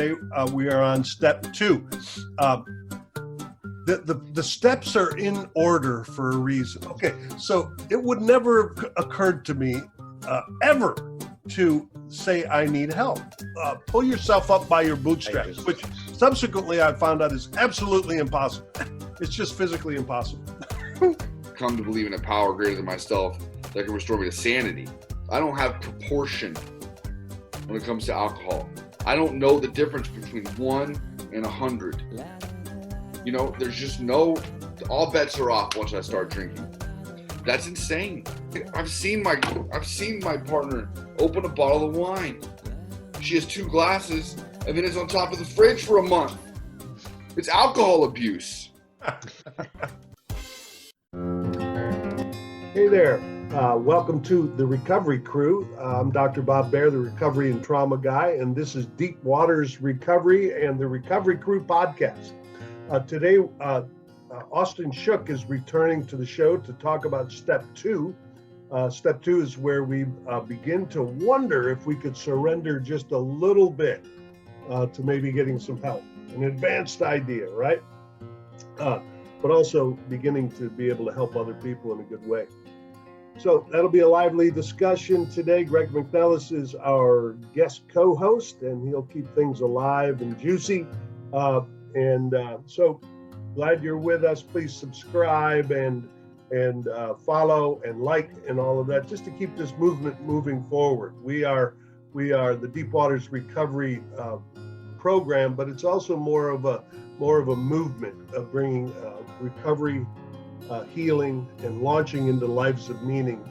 today we are on step 2. The steps are in order for a reason. Okay, so it would never have occurred to me ever to say I need help. Pull yourself up by your bootstraps, which subsequently I found out is absolutely impossible. It's just physically impossible. Come to believe in a power greater than myself that can restore me to sanity. I don't have proportion when it comes to alcohol. I don't know the difference between 1 and 100. You know, there's just all bets are off once I start drinking. That's insane. I've seen my partner open a bottle of wine. She has 2 glasses and then it's on top of the fridge for a month. It's alcohol abuse. Hey there. Welcome to the Recovery Crew. I'm Dr. Bob Beare, the Recovery and Trauma Guy, and this is Deep Waters Recovery and the Recovery Crew podcast. Today, Austin Shook is returning to the show to talk about step 2. Step 2 is where we begin to wonder if we could surrender just a little bit to maybe getting some help. An advanced idea, right? But also beginning to be able to help other people in a good way. So that'll be a lively discussion today. Greg McNelis is our guest co-host, and he'll keep things alive and juicy. So glad you're with us. Please subscribe and follow and like and all of that, just to keep this movement moving forward. We are the Deep Waters Recovery program, but it's also more of a movement of bringing recovery, healing, and launching into lives of meaning,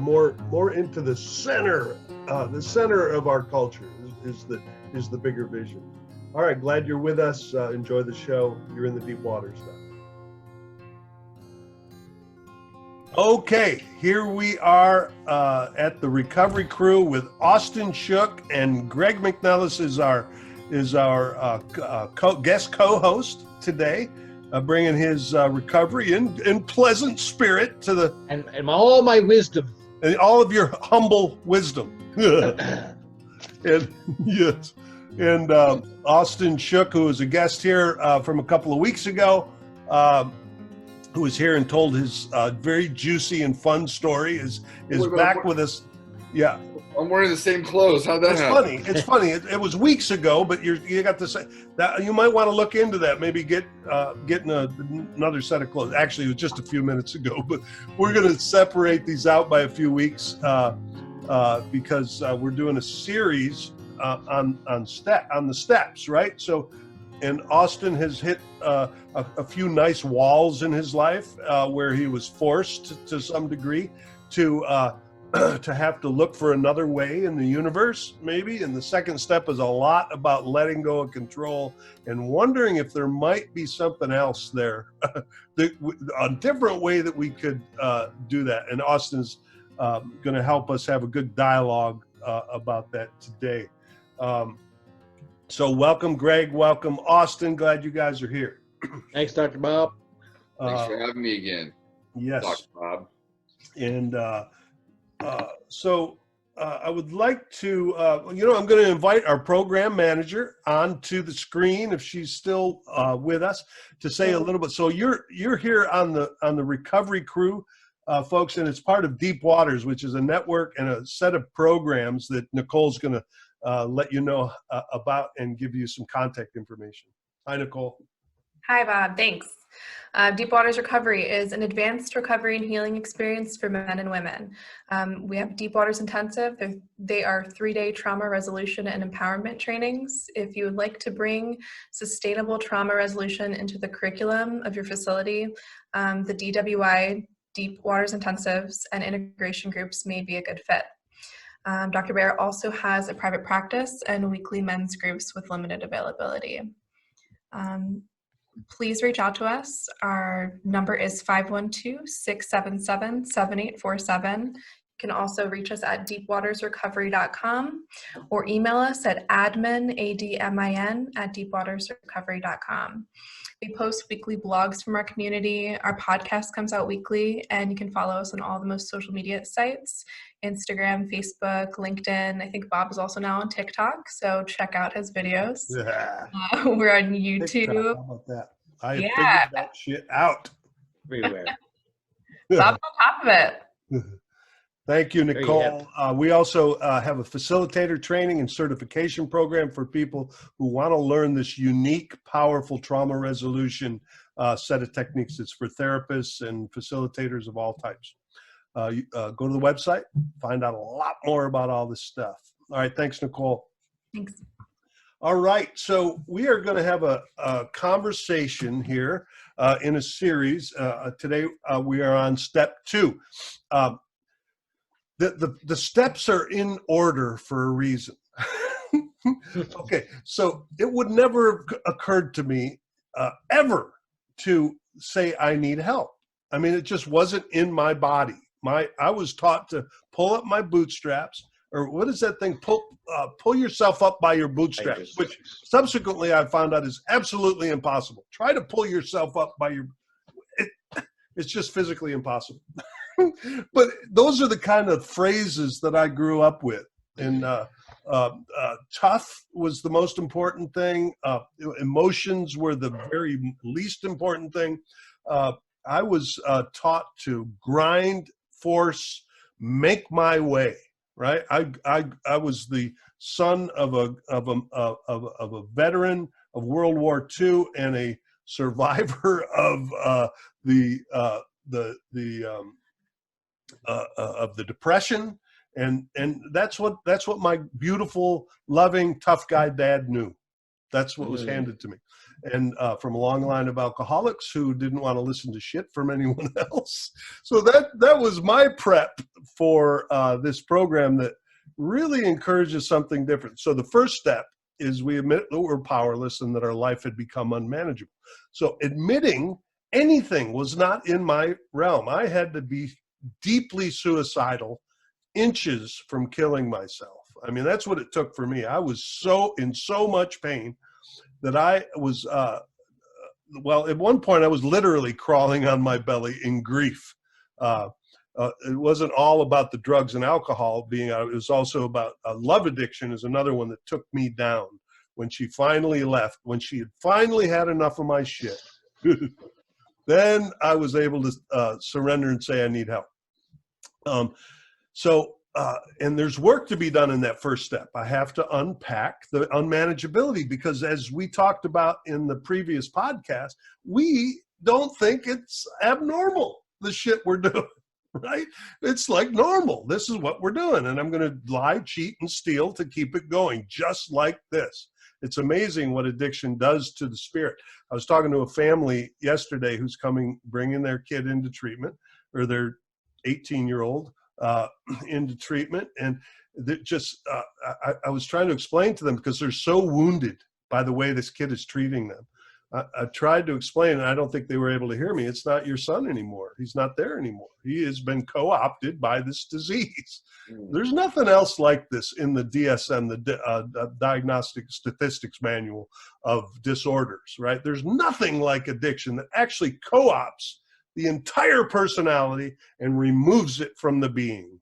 more into the center of our culture is the bigger vision. All right, glad you're with us. Enjoy the show. You're in the deep waters now. Okay, here we are at the Recovery Crew with Austin Shook, and Greg McNelis is our guest co-host today. Bringing his recovery in pleasant spirit to the and all my wisdom and all of your humble wisdom. And yes, and Austin Shook, who was a guest here from a couple of weeks ago, who was here and told his very juicy and fun story, is back with us. Yeah. I'm wearing the same clothes. How'd that happen? It's funny. It was weeks ago, but you got to say that you might want to look into that. Maybe getting another set of clothes. Actually, it was just a few minutes ago, but we're going to separate these out by a few weeks because we're doing a series on the steps, right? So, and Austin has hit a few nice walls in his life where he was forced to some degree to have to look for another way in the universe, maybe. And the second step is a lot about letting go of control and wondering if there might be something else there, a different way that we could do that. And Austin's going to help us have a good dialogue about that today. So welcome, Greg. Welcome, Austin. Glad you guys are here. Thanks, Dr. Bob. Thanks for having me again. Yes. Dr. Bob. And so I would like to, I'm going to invite our program manager onto the screen if she's still with us to say a little bit. So you're here on the Recovery Crew, folks, and it's part of Deep Waters, which is a network and a set of programs that Nicole's going to let you know about and give you some contact information. Hi, Nicole. Hi, Bob. Thanks. Deep Waters Recovery is an advanced recovery and healing experience for men and women. We have Deep Waters Intensive. They are 3-day trauma resolution and empowerment trainings. If you would like to bring sustainable trauma resolution into the curriculum of your facility, the DWI, Deep Waters Intensives, and integration groups may be a good fit. Dr. Beare also has a private practice and weekly men's groups with limited availability. Please reach out to us. Our number is 512-677-7847. You can also reach us at deepwatersrecovery.com or email us at admin, ADMIN, at deepwatersrecovery.com. We post weekly blogs from our community. Our podcast comes out weekly, and you can follow us on all the most social media sites, Instagram, Facebook, LinkedIn. I think Bob is also now on TikTok, so check out his videos. Yeah. We're on TikTok, YouTube. how about that? I have Yeah. figured that shit out. Everywhere. Bob's on top of it. Thank you, you Nicole. We also have a facilitator training and certification program for people who want to learn this unique, powerful trauma resolution set of techniques. It's for therapists and facilitators of all types. Go to the website, find out a lot more about all this stuff. All right, thanks, Nicole. Thanks. All right, so we are going to have a conversation here in a series. Today we are on step 2. The steps are in order for a reason. Okay, so it would never have occurred to me ever to say I need help. I mean, it just wasn't in my body. I was taught to pull up my bootstraps, or what is that thing? Pull yourself up by your bootstraps, which subsequently I found out is absolutely impossible. Try to pull yourself up by it's just physically impossible. But those are the kind of phrases that I grew up with. And tough was the most important thing. Emotions were the very least important thing. I was taught to grind, force, make my way. Right. I was the son of a veteran of World War II and a survivor of the Depression, and that's what my beautiful, loving, tough guy dad knew. That's what was handed to me, and from a long line of alcoholics who didn't want to listen to shit from anyone else. So that was my prep for this program that really encourages something different. So the first step is we admit that we're powerless and that our life had become unmanageable. So admitting anything was not in my realm. I had to be deeply suicidal, inches from killing myself. I mean, that's what it took for me. I was in so much pain that I was, at one point I was literally crawling on my belly in grief. It wasn't all about the drugs and alcohol being out. It was also about love addiction is another one that took me down. When she finally left, when she had finally had enough of my shit, then I was able to surrender and say I need help. And there's work to be done in that first step. I have to unpack the unmanageability because, as we talked about in the previous podcast, we don't think it's abnormal, the shit we're doing, right? It's like normal. This is what we're doing. And I'm going to lie, cheat, and steal to keep it going, just like this. It's amazing what addiction does to the spirit. I was talking to a family yesterday who's bringing their kid into treatment, or their 18-year-old into treatment. And I was trying to explain to them because they're so wounded by the way this kid is treating them. I tried to explain, and I don't think they were able to hear me. It's not your son anymore. He's not there anymore. He has been co-opted by this disease. There's nothing else like this in the DSM, the Diagnostic Statistics Manual of Disorders, right? There's nothing like addiction that actually co-opts the entire personality and removes it from the being,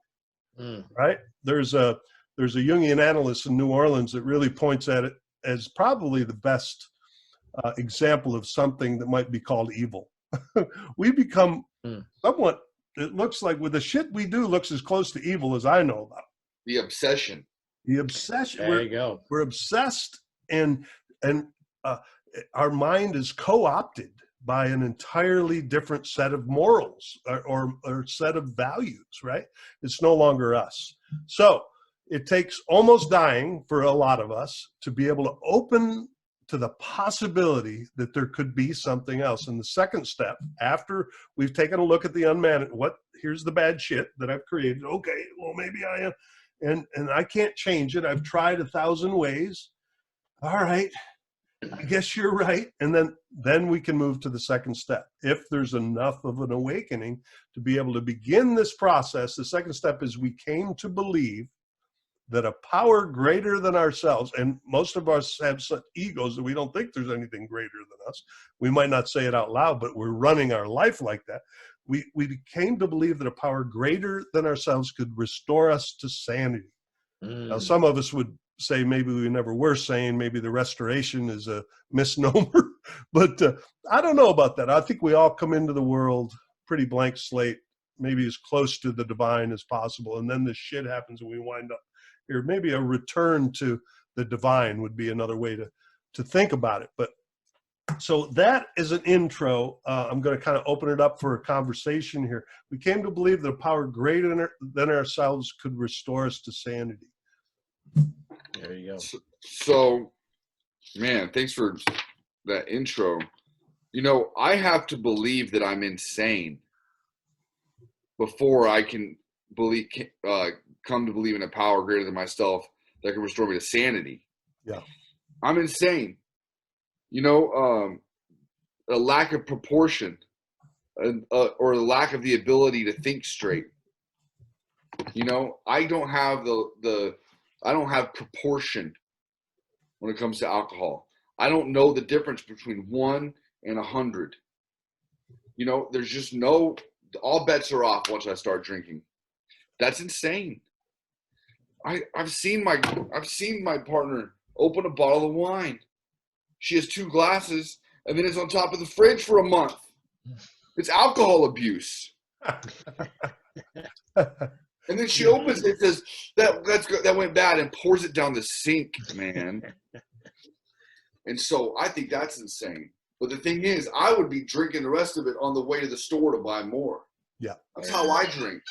right? There's a Jungian analyst in New Orleans that really points at it as probably the best example of something that might be called evil. We become somewhat, it looks like with the shit we do looks as close to evil as I know about. The obsession. The obsession. There you go. We're obsessed, and our mind is co-opted by an entirely different set of morals or set of values, right? It's no longer us. So it takes almost dying for a lot of us to be able to open to the possibility that there could be something else. And the second step, after we've taken a look at the unmanaged, here's the bad shit that I've created. Okay, well, maybe I am, and I can't change it. I've tried 1,000 ways. All right, I guess you're right. And then we can move to the second step. If there's enough of an awakening to be able to begin this process, the second step is we came to believe that a power greater than ourselves, and most of us have such egos that we don't think there's anything greater than us. We might not say it out loud, but we're running our life like that. We came to believe that a power greater than ourselves could restore us to sanity. Now, some of us would say maybe we never were sane. Maybe the restoration is a misnomer, but I don't know about that. I think we all come into the world pretty blank slate, maybe as close to the divine as possible. And then this shit happens and we wind up here. Maybe a return to the divine would be another way to think about it. But so that is an intro. I'm going to kind of open it up for a conversation here. We came to believe that a power greater than ourselves could restore us to sanity. There you go. So, man, thanks for that intro. You know, I have to believe that I'm insane before I can believe, come to believe in a power greater than myself that can restore me to sanity. Yeah, I'm insane. You know, a lack of proportion, or a lack of the ability to think straight. You know, I don't have I don't have proportion when it comes to alcohol. I don't know the difference between 1 and 100. You know, there's just all bets are off once I start drinking. That's insane. I've seen my partner open a bottle of wine. She has 2 glasses, and then it's on top of the fridge for a month. It's alcohol abuse. And then she opens it and says, that went bad, and pours it down the sink, man. And so I think that's insane. But the thing is, I would be drinking the rest of it on the way to the store to buy more. yeah. That's how I drink.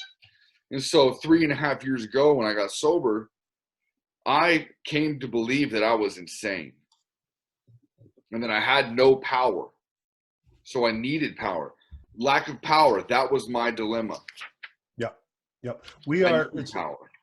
And so 3.5 years ago when I got sober, I came to believe that I was insane. And that I had no power. So I needed power. Lack of power, that was my dilemma. Yep.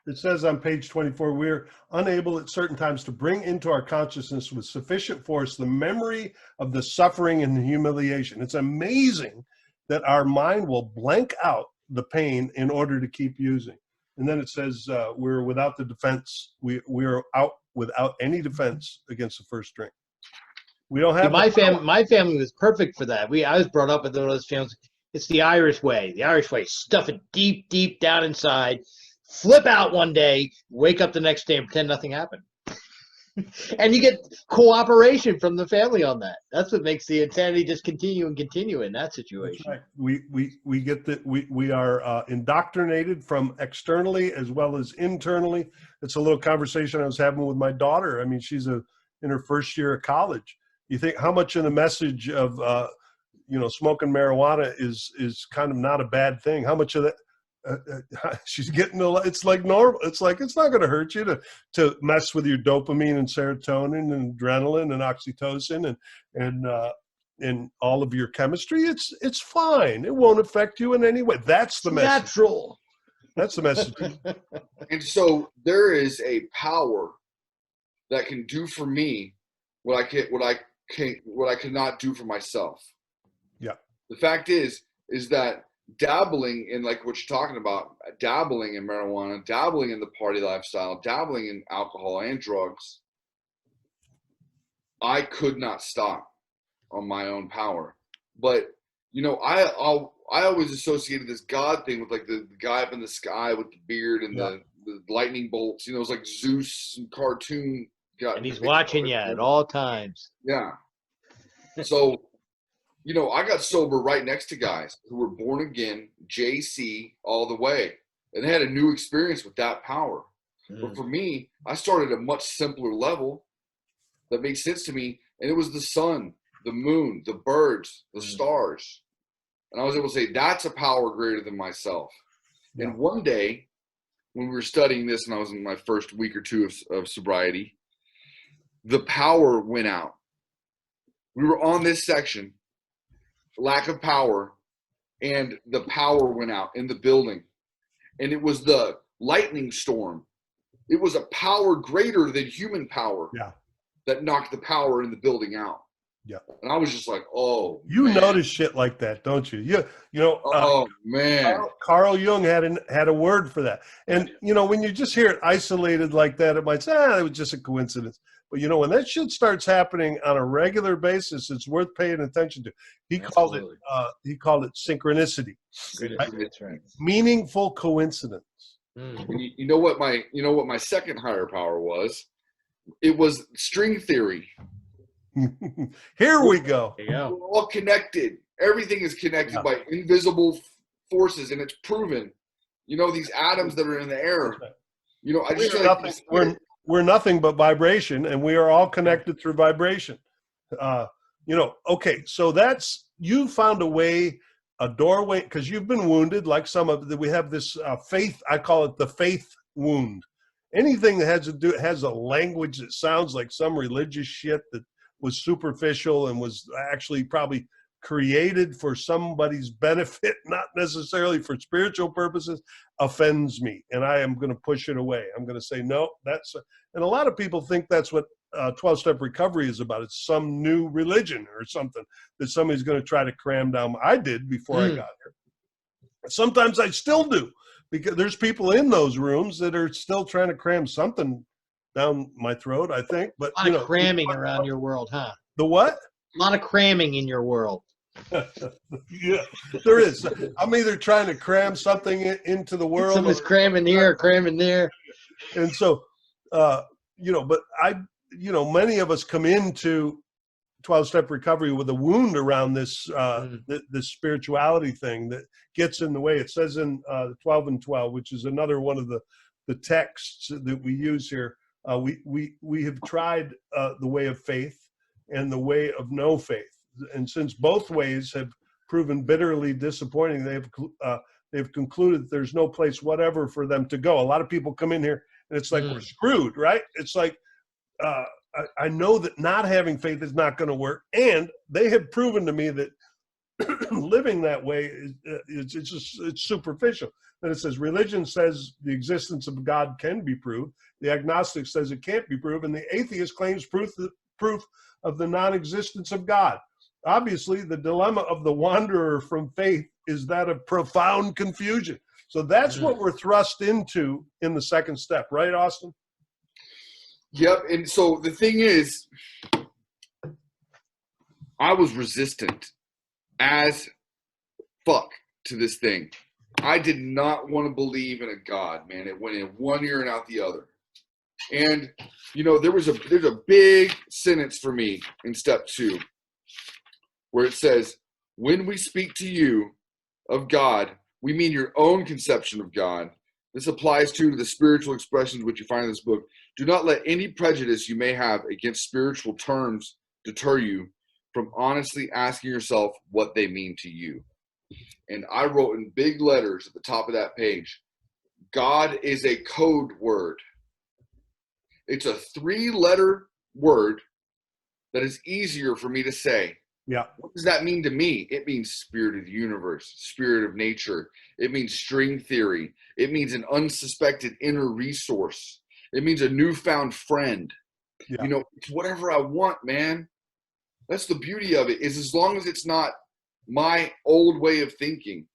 It says on page 24, we're unable at certain times to bring into our consciousness with sufficient force the memory of the suffering and the humiliation. It's amazing that our mind will blank out the pain in order to keep using. And then it says we're without the defense. We're out without any defense against the first drink. We don't have My family was perfect for that. I was brought up with one of those families. It's the Irish way. The Irish way, stuff it deep, deep down inside, flip out one day, wake up the next day and pretend nothing happened. And you get cooperation from the family on that. That's what makes the insanity just continue and continue in that situation. That's right. We get that we are indoctrinated from externally as well as internally. It's a little conversation I was having with my daughter. I mean, she's in her first year of college. You think how much of the message of smoking marijuana is kind of not a bad thing. How much of that she's getting? It's like normal. It's like it's not going to hurt you to mess with your dopamine and serotonin and adrenaline and oxytocin and all of your chemistry. It's fine. It won't affect you in any way. That's the message. Natural. That's the message. And so there is a power that can do for me what I cannot do for myself. Yeah. The fact is that dabbling in, like what you're talking about, dabbling in marijuana, dabbling in the party lifestyle, dabbling in alcohol and drugs, I could not stop on my own power. But, I always associated this God thing with like the guy up in the sky with the beard and the lightning bolts, it was like Zeus and cartoon. And he's watching you at all times. Yeah. So, I got sober right next to guys who were born again, JC all the way. And they had a new experience with that power. But for me, I started at a much simpler level that made sense to me. And it was the sun, the moon, the birds, the stars. And I was able to say, that's a power greater than myself. Yeah. And one day, when we were studying this, and I was in my first week or two of sobriety, the power went out. We were on this section, lack of power, and the power went out in the building. And it was the lightning storm. It was a power greater than human power. Yeah. that knocked the power in the building out. Yeah. And I was just like, oh, You man. notice shit like that, don't you? You know. Oh man. Carl Jung had a word for that. And, you know, when you just hear it isolated like that, it might say, it was just a coincidence. But, you know, when that shit starts happening on a regular basis, it's worth paying attention to. He called it synchronicity. That's right. Meaningful coincidence. You know what my second higher power was? It was string theory. Here we go. There you go. We're all connected. Everything is connected by invisible forces, and it's proven. You know, these atoms that are in the air. You know, I just feel like we're nothing but vibration, and we are all connected through vibration. You know, okay, so you found a way, a doorway, because you've been wounded, like we have this faith, I call it the faith wound. Anything that has a language that sounds like some religious shit that was superficial and was actually probably created for somebody's benefit, not necessarily for spiritual purposes, offends me. And I am going to push it away. I'm going to say, no, and a lot of people think that's what 12-step recovery is about. It's some new religion or something that somebody's going to try to cram down. I did before I got here. Sometimes I still do, because there's people in those rooms that are still trying to cram something down my throat, I think. But a lot of cramming around your world, huh? The what? A lot of cramming in your world. Yeah, there is. I'm either trying to cram something into the world. Someone's cramming here, cramming there. And so, you know, but many of us come into 12-step recovery with a wound around this this spirituality thing that gets in the way. It says in 12 and 12, which is another one of the texts that we use here. We have tried the way of faith and the way of no faith, and since both ways have proven bitterly disappointing, they've concluded there's no place whatever for them to go. A lot of people come in here and it's like we're screwed, right? It's like I know that not having faith is not going to work, and they have proven to me that living that way it's superficial. And it says religion says the existence of God can be proved. The agnostic says it can't be proved, and the atheist claims proof of the non-existence of God. Obviously, the dilemma of the wanderer from faith is that of profound confusion. So that's what we're thrust into in the second step, right, Austin? Yep. And so the thing is, I was resistant as fuck to this thing. I did not want to believe in a God, man. It went in one ear and out the other. And, you know, there's a big sentence for me in step 2 where it says, when we speak to you of God, we mean your own conception of God. This applies to the spiritual expressions which you find in this book. Do not let any prejudice you may have against spiritual terms deter you from honestly asking yourself what they mean to you. And I wrote in big letters at the top of that page, God is a code word. It's a 3-letter word that is easier for me to say. Yeah. What does that mean to me? It means spirit of the universe, spirit of nature. It means string theory. It means an unsuspected inner resource. It means a newfound friend. Yeah. You know, it's whatever I want, man. That's the beauty of it, is as long as it's not my old way of thinking,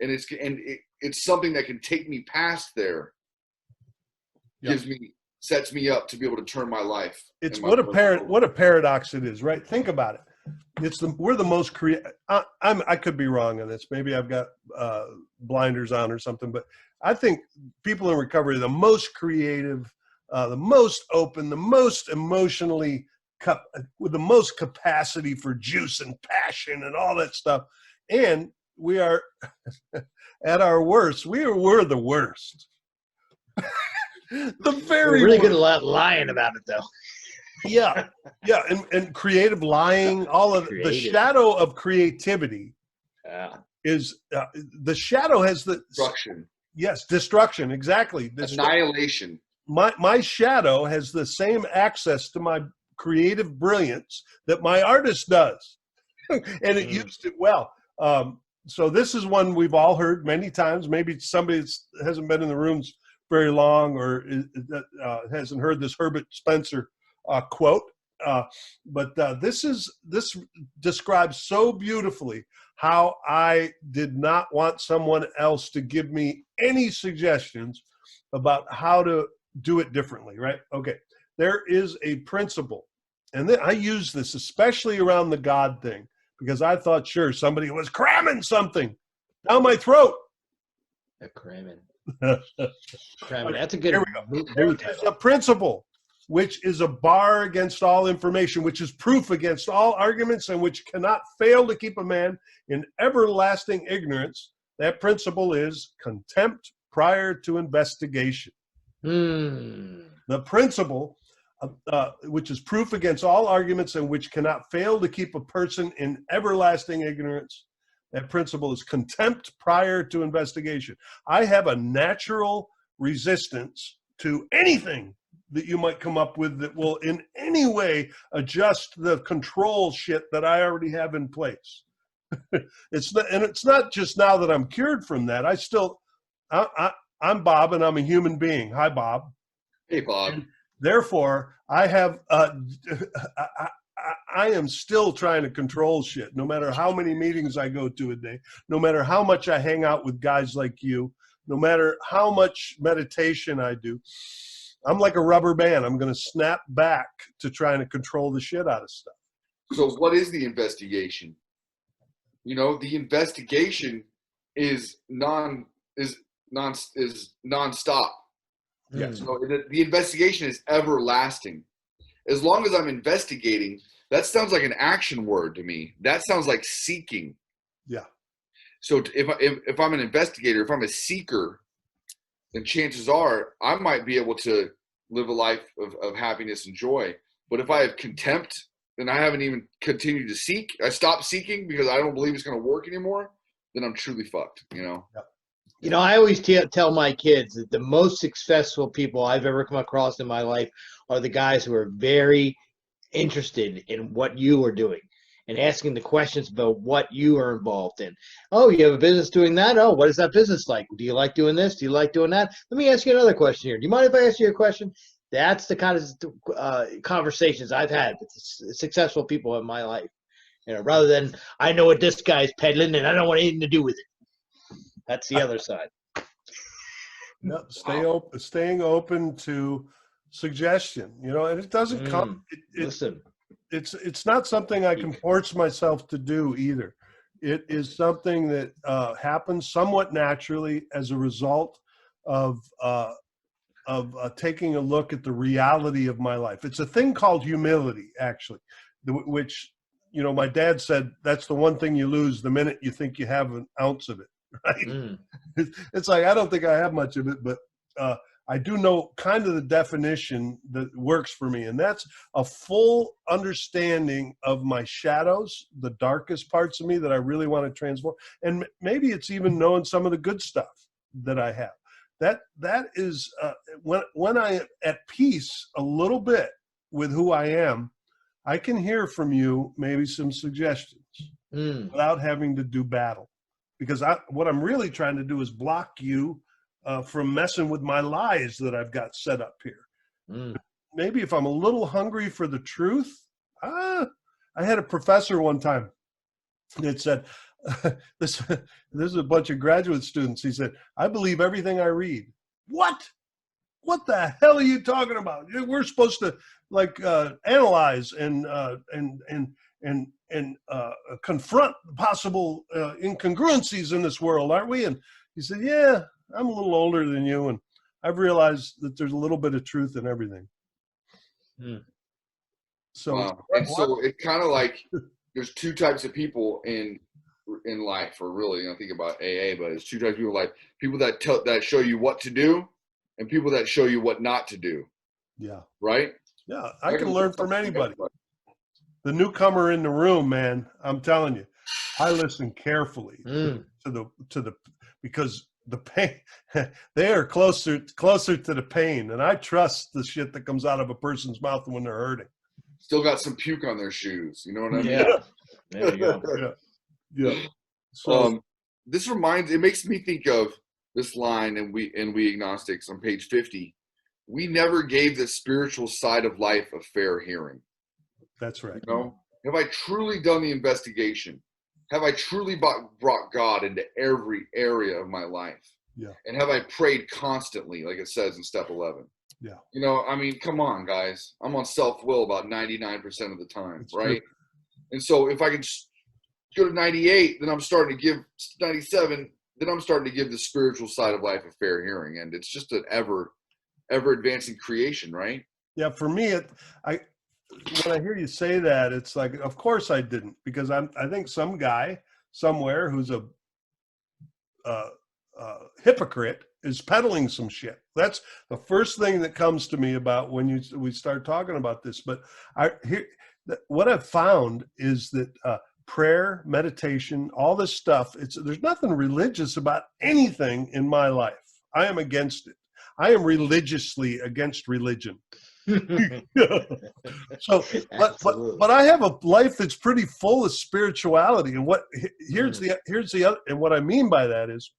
and it's something that can take me past there, sets me up to be able to turn my life. It's what a paradox it is, right? Think about it. We're the most creative. I could be wrong on this. Maybe I've got blinders on or something, but I think people in recovery are the most creative, the most open, the most emotionally with the most capacity for juice and passion and all that stuff. And we are at our worst. We're the worst. We're really good at lying about it, though. Yeah, and creative lying, all of the shadow of creativity is the shadow has the destruction. Yes, destruction, exactly. Annihilation. My shadow has the same access to my creative brilliance that my artist does, and it used it well. So this is one we've all heard many times. Maybe somebody that hasn't been in the rooms very long or hasn't heard this Herbert Spencer quote. This describes so beautifully how I did not want someone else to give me any suggestions about how to do it differently, right? Okay, there is a principle, and I use this especially around the God thing, because I thought, sure, somebody was cramming something down my throat. Cramming. Okay, Cramming. That's a good here we go. movie There is title. a principle, which is a bar against all information, which is proof against all arguments, and which cannot fail to keep a man in everlasting ignorance. That principle is contempt prior to investigation. The principle, which is proof against all arguments and which cannot fail to keep a person in everlasting ignorance. That principle is contempt prior to investigation. I have a natural resistance to anything that you might come up with that will in any way adjust the control shit that I already have in place. It's not just now that I'm cured from that. I'm Bob, and I'm a human being. Hi, Bob. Hey, Bob. And therefore, I have I am still trying to control shit, no matter how many meetings I go to a day, no matter how much I hang out with guys like you, no matter how much meditation I do. I'm like a rubber band. I'm going to snap back to trying to control the shit out of stuff. So what is the investigation? You know, the investigation is nonstop. Yeah. So the investigation is everlasting. As long as I'm investigating, that sounds like an action word to me. That sounds like seeking. Yeah. So if I'm an investigator, if I'm a seeker, then chances are I might be able to live a life of happiness and joy. But if I have contempt and I haven't even continued to seek, I stop seeking because I don't believe it's going to work anymore, then I'm truly fucked, you know? Yep. You know, I always tell my kids that the most successful people I've ever come across in my life are the guys who are very interested in what you are doing and asking the questions about what you are involved in. Oh, you have a business doing that? Oh, what is that business like? Do you like doing this? Do you like doing that? Let me ask you another question here. Do you mind if I ask you a question? That's the kind of conversations I've had with successful people in my life. You know, rather than I know what this guy's peddling and I don't want anything to do with it. That's the other side. Yep. Staying open to suggestion, you know, and it doesn't come. Listen, it's not something I can force myself to do either. It is something that happens somewhat naturally as a result of taking a look at the reality of my life. It's a thing called humility, actually, which, you know, my dad said that's the one thing you lose the minute you think you have an ounce of it. Right? It's like, I don't think I have much of it, but I do know kind of the definition that works for me. And that's a full understanding of my shadows, the darkest parts of me that I really want to transform. And maybe it's even knowing some of the good stuff that I have. That is when I am at peace a little bit with who I am, I can hear from you maybe some suggestions without having to do battle. Because what I'm really trying to do is block you from messing with my lies that I've got set up here. Maybe if I'm a little hungry for the truth, I had a professor one time that said, this is a bunch of graduate students. He said, I believe everything I read. What the hell are you talking about? We're supposed to analyze and confront possible incongruencies in this world, aren't we? And he said, yeah, I'm a little older than you, and I've realized that there's a little bit of truth in everything. So, wow. And so it's kind of like there's two types of people in life, or really, I think about AA, but it's two types of people, like people that show you what to do and people that show you what not to do. Yeah. Right? Yeah, I can learn from anybody. The newcomer in the room, man, I'm telling you, I listen carefully to the because the pain, they are closer to the pain, and I trust the shit that comes out of a person's mouth when they're hurting. Still got some puke on their shoes, you know what I mean? Yeah, there you go. Yeah. So it makes me think of this line, and we agnostics on page 50. We never gave the spiritual side of life a fair hearing. That's right. You know, have I truly done the investigation? Have I truly brought God into every area of my life? Yeah. And have I prayed constantly, like it says in step 11? Yeah. You know, I mean, come on, guys. I'm on self-will about 99% of the time, It's right? true. And so if I can go to 98, then I'm starting to give 97, then I'm starting to give the spiritual side of life a fair hearing. And it's just an ever advancing creation, right? Yeah, for me, when I hear you say that, it's like, of course I didn't, because I think some guy somewhere who's a hypocrite is peddling some shit. That's the first thing that comes to me about when we start talking about this. But what I've found is that prayer, meditation, all this stuff, there's nothing religious about anything in my life. I am against it. I am religiously against religion. So, but I have a life that's pretty full of spirituality. And here's the other, and what I mean by that is,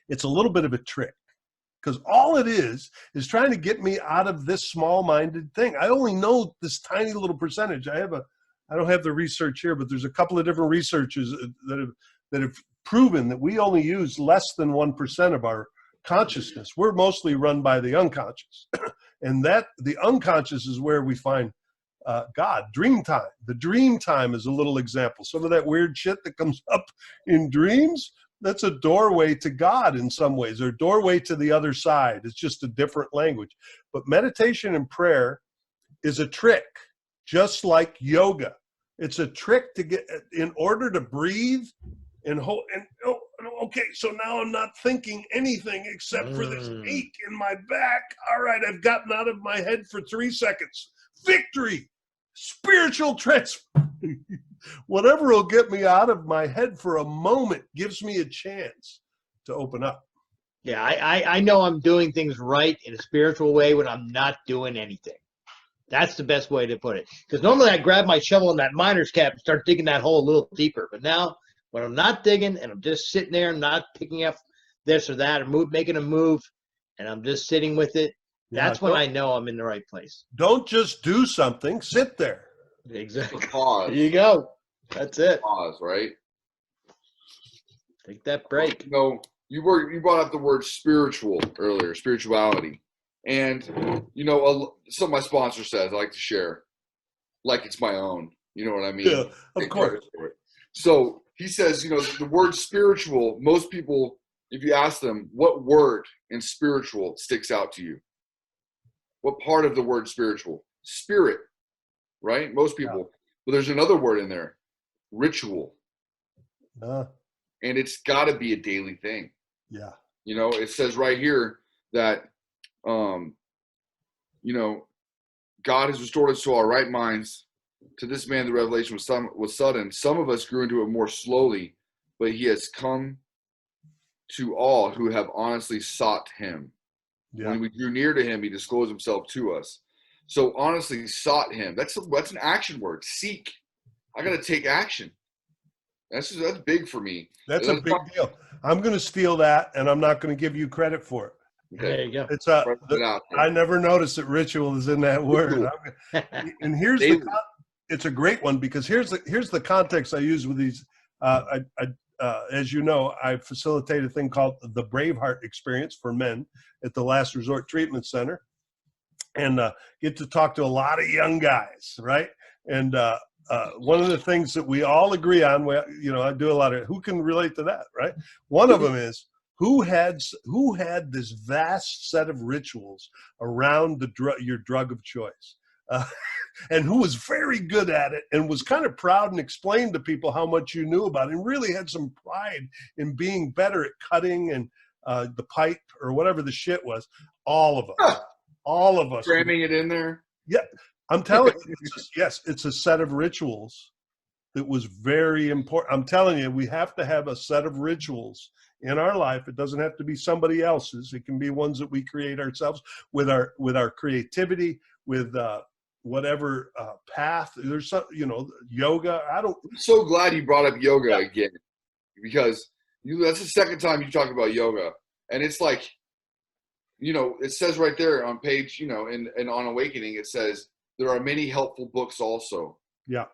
it's a little bit of a trick, because all it is trying to get me out of this small-minded thing. I only know this tiny little percentage. I don't have the research here, but there's a couple of different researchers that have proven that we only use less than 1% of our consciousness. We're mostly run by the unconscious. And that the unconscious is where we find God. Dream time. The dream time is a little example. Some of that weird shit that comes up in dreams, that's a doorway to God in some ways, or doorway to the other side. It's just a different language. But meditation and prayer is a trick, just like yoga. It's a trick to get, in order to breathe and hold, and okay, so now I'm not thinking anything except for this ache in my back. All right, I've gotten out of my head for 3 seconds. Victory, spiritual transformation. Whatever will get me out of my head for a moment gives me a chance to open up. Yeah, I know I'm doing things right in a spiritual way when I'm not doing anything. That's the best way to put it. Because normally I grab my shovel and that miner's cap and start digging that hole a little deeper. But now, when I'm not digging and I'm just sitting there, not picking up this or that or making a move, and I'm just sitting with it, that's when I know I'm in the right place. Don't just do something, sit there. Exactly. Pause. There you go. That's it. Pause, right? Take that break. You know, you brought up the word spiritual earlier, spirituality. And, you know, some of my sponsor says I like to share like it's my own. You know what I mean? Yeah, of course. So he says, you know, the word spiritual, most people, if you ask them, what word in spiritual sticks out to you? What part of the word spiritual? Spirit, right? Most people. Yeah. But there's another word in there, ritual. And it's got to be a daily thing. Yeah. You know, it says right here that, you know, God has restored us to our right minds. To this man, the revelation was sudden. Some of us grew into it more slowly, but he has come to all who have honestly sought him. Yeah. When we drew near to him, he disclosed himself to us. So honestly sought him. That's an action word. Seek. I got to take action. That's big for me. That's a big deal. I'm going to steal that, and I'm not going to give you credit for it. Okay. There you go. It's I never noticed that ritual is in that word. And here's it's a great one, because here's the context I use with these. As you know, I facilitate a thing called the Braveheart Experience for men at the Last Resort Treatment Center, and get to talk to a lot of young guys, right? And one of the things that we all agree on, I do a lot of, who can relate to that, right? One of them is, who had this vast set of rituals around your drug of choice, and who was very good at it and was kind of proud and explained to people how much you knew about it, and really had some pride in being better at cutting and the pipe or whatever the shit was. All of us. Cramming it in there. Yeah. I'm telling you, it's a set of rituals that was very important. I'm telling you, we have to have a set of rituals in our life. It doesn't have to be somebody else's. It can be ones that we create ourselves with our creativity, with whatever path. There's some, yoga. I'm so glad you brought up yoga again, because that's the second time you talk about yoga, and it's like, it says right there on page, and on Awakening, it says, there are many helpful books also. Yeah.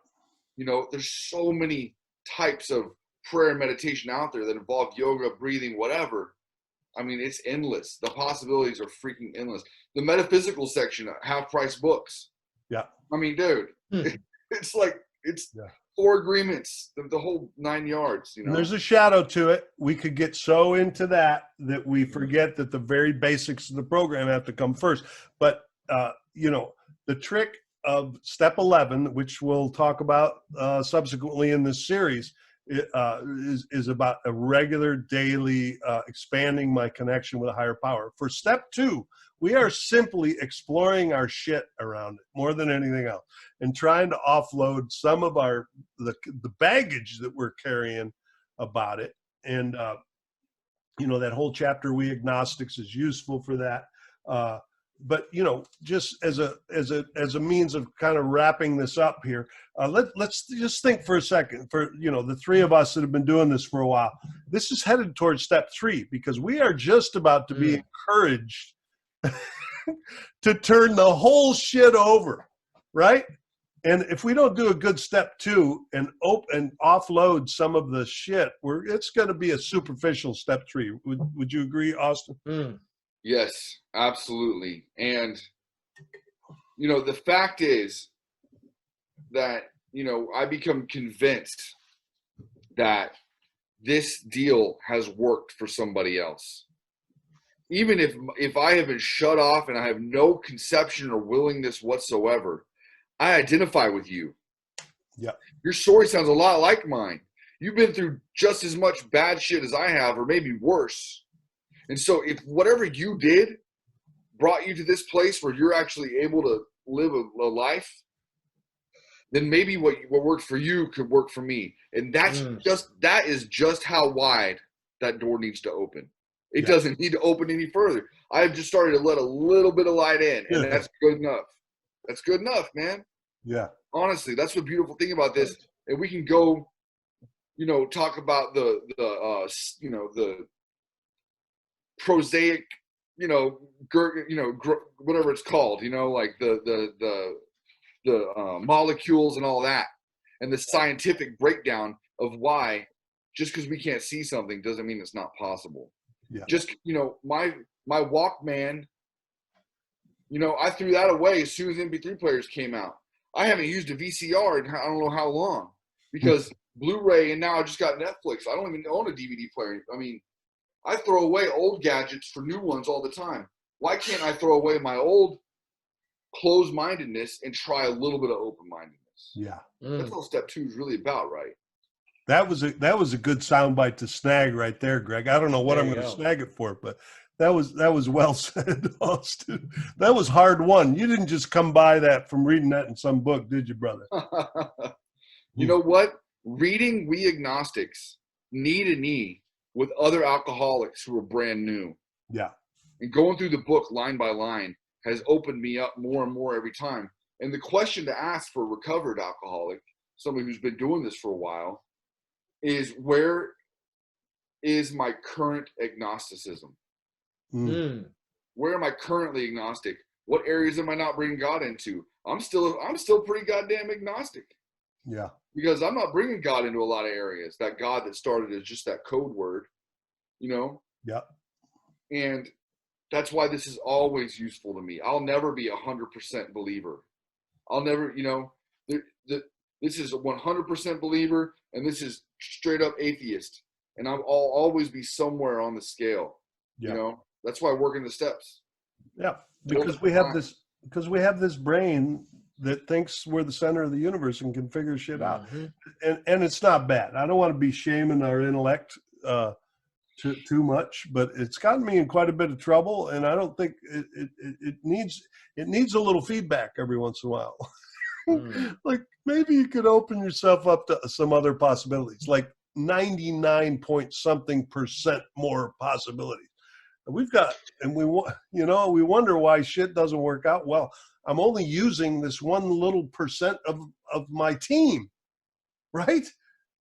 You know, there's so many types of prayer and meditation out there that involve yoga, breathing, whatever. I mean, it's endless. The possibilities are freaking endless. The metaphysical section, half-price books. Yeah. I mean, dude, it's like, it's Yeah. 4 agreements, the whole 9 yards, you know. And there's a shadow to it. We could get so into that we forget that the very basics of the program have to come first. But, you know, the trick of step 11, which we'll talk about subsequently in this series, is about a regular daily expanding my connection with a higher power. For step 2, we are simply exploring our shit around it more than anything else, and trying to offload some of the baggage that we're carrying about it. And you know, that whole chapter, We Agnostics, is useful for that. But you know, just as a means of kind of wrapping this up here, let's just think for a second. For, you know, the 3 of us that have been doing this for a while, this is headed towards step 3, because we are just about to be encouraged to turn the whole shit over, right? And if we don't do a good step 2 and offload some of the shit, it's going to be a superficial step 3. Would you agree, Austin? Yes, absolutely. And, you know, the fact is that, you know, I become convinced that this deal has worked for somebody else. Even if I have been shut off and I have no conception or willingness whatsoever, I identify with you. Yeah. Your story sounds a lot like mine. You've been through just as much bad shit as I have, or maybe worse. And so if whatever you did brought you to this place where you're actually able to live a life, then maybe what worked for you could work for me. And that is just how wide that door needs to open. It doesn't need to open any further. I've just started to let a little bit of light in, and that's good enough. That's good enough, man. Yeah. Honestly, that's the beautiful thing about this. And we can go, you know, talk about the prosaic, you know, whatever it's called, you know, like the molecules and all that, and the scientific breakdown of why just because we can't see something doesn't mean it's not possible. Yeah. Just, you know, my Walkman, you know, I threw that away as soon as MP3 players came out. I haven't used a VCR in I don't know how long, because Blu-ray, and now I just got Netflix. I don't even own a DVD player. I mean, I throw away old gadgets for new ones all the time. Why can't I throw away my old closed-mindedness and try a little bit of open-mindedness? Yeah. That's what step 2 is really about, right? That was a good soundbite to snag right there, Greg. I don't know what I'm going to snag it for, but that was well said, Austin. That was hard won. You didn't just come by that from reading that in some book, did you, brother? You know what? Reading We Agnostics knee to knee with other alcoholics who are brand new. Yeah. And going through the book line by line has opened me up more and more every time. And the question to ask for a recovered alcoholic, somebody who's been doing this for a while, is where is my current agnosticism? Where am I currently agnostic? What areas am I not bringing God into? I'm still pretty goddamn agnostic. Yeah. Because I'm not bringing God into a lot of areas. That God that started as just that code word, you know? Yeah. And that's why this is always useful to me. I'll never be 100% believer. I'll never, you know, this is a 100% believer, and this is straight up atheist. And I'll always be somewhere on the scale. Yeah. You know, that's why I work in the steps. Yeah. Because we have this brain that thinks we're the center of the universe and can figure shit out. And it's not bad. I don't want to be shaming our intellect too much, but it's gotten me in quite a bit of trouble, and I don't think it needs a little feedback every once in a while. Like, maybe you could open yourself up to some other possibilities, like 99% more possibilities. And we've got, and we wonder why shit doesn't work out. Well, I'm only using this one little percent of my team, right?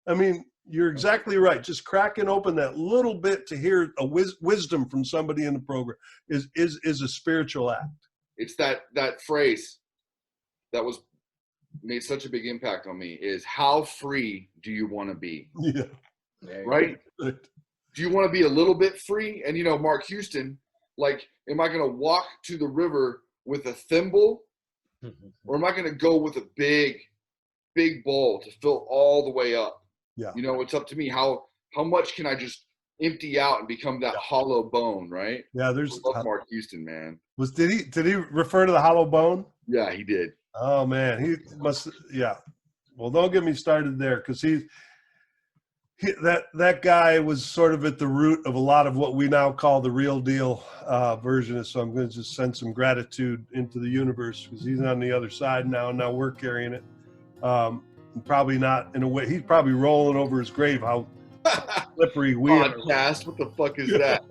I mean, you're exactly right. Just cracking open that little bit to hear a wisdom from somebody in the program is a spiritual act. It's that phrase, that was made such a big impact on me is how free do you want to be? Yeah. Right? Do you want to be a little bit free? And, Mark Houston, like, am I going to walk to the river with a thimble, or am I going to go with a big bowl to fill all the way up? Yeah. It's up to me. How much can I just empty out and become that hollow bone, right? Yeah, I there's love Mark Houston, man. Did he refer to the hollow bone? Yeah, he did. Oh man, he must. Yeah. Well, don't get me started there, because that guy was sort of at the root of a lot of what we now call the real deal version. So I'm going to just send some gratitude into the universe, because he's on the other side now, and now we're carrying it. Probably not in a way. He's probably rolling over his grave. How slippery we are. Podcast. What the fuck is that?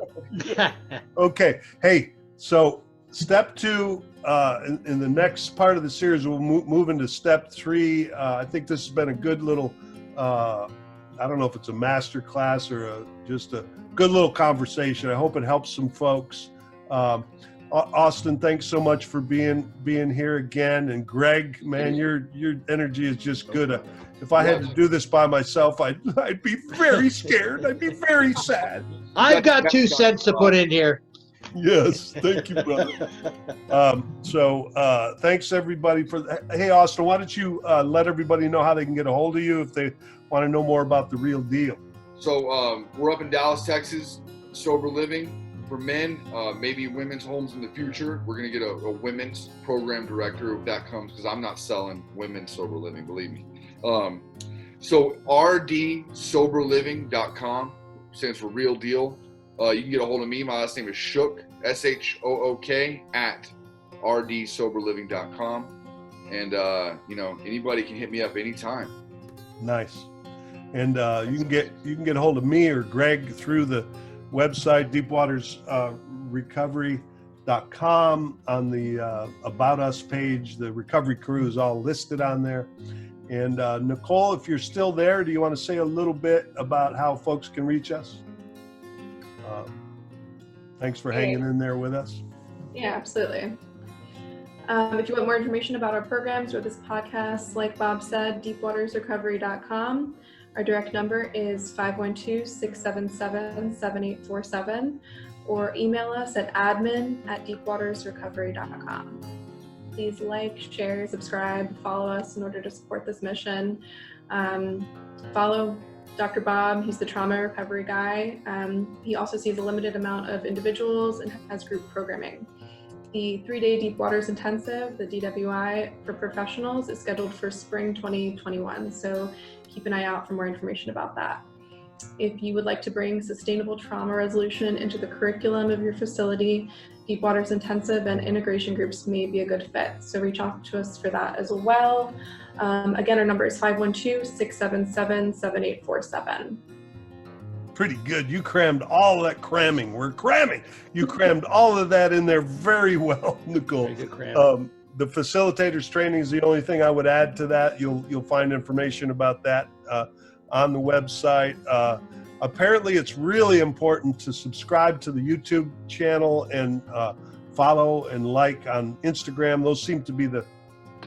Okay. Hey, so step 2 in the next part of the series, we'll move into step 3. I think this has been a good little, I don't know if it's a master class or just a good little conversation. I hope it helps some folks. Austin, thanks so much for being here again. And Greg, man, your energy is just good. If I had to do this by myself, I'd be very scared. I'd be very sad. I've got 2 cents to put in here. Yes, thank you, brother. Thanks everybody hey, Austin, why don't you let everybody know how they can get a hold of you if they want to know more about the real deal? So we're up in Dallas, Texas, sober living for men, maybe women's homes in the future. We're going to get a women's program director if that comes, because I'm not selling women's sober living, believe me. So rdsoberliving.com stands for real deal. You can get a hold of me. My last name is Shook, SHOOK, at rdsoberliving.com. And, anybody can hit me up anytime. Nice. And you can get a hold of me or Greg through the website, deepwatersrecovery.com. On the About Us page, the recovery crew is all listed on there. And Nicole, if you're still there, do you want to say a little bit about how folks can reach us? Thanks for hanging in there with us. Yeah, absolutely. If you want more information about our programs or this podcast, like Bob said, deepwatersrecovery.com. Our direct number is 512-677-7847, or email us at admin@deepwatersrecovery.com. Please like, share, subscribe, follow us in order to support this mission. Follow Dr. Bob, he's the trauma recovery guy. He also sees a limited amount of individuals and has group programming. The 3-day Deep Waters Intensive, the DWI, for professionals is scheduled for spring 2021, so keep an eye out for more information about that. If you would like to bring sustainable trauma resolution into the curriculum of your facility, Deep Waters Intensive and integration groups may be a good fit, so reach out to us for that as well. Again, our number is 512-677-7847. Pretty good. You crammed all that cramming. We're cramming. You crammed all of that in there very well, Nicole. Very good cram. The facilitators training is the only thing I would add to that. You'll find information about that on the website. Apparently, it's really important to subscribe to the YouTube channel and follow and like on Instagram. Those seem to be the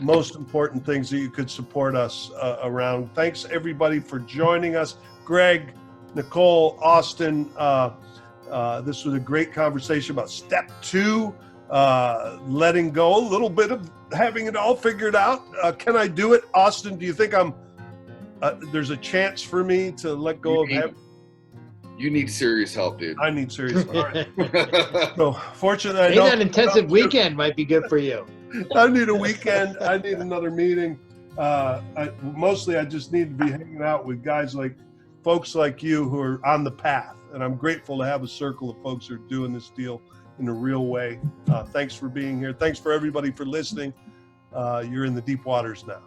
most important things that you could support us around. Thanks everybody for joining us. Greg, Nicole, Austin, this was a great conversation about step 2, letting go, a little bit of having it all figured out. Can I do it? Austin, do you think there's a chance for me to let go of having? You need serious help, dude. I need serious help. All right. So fortunately, Maybe that intensive weekend might be good for you. I need a weekend. I need another meeting. Mostly I just need to be hanging out with guys folks like you who are on the path. And I'm grateful to have a circle of folks who are doing this deal in a real way. Thanks for being here. Thanks for everybody for listening. You're in the deep waters now.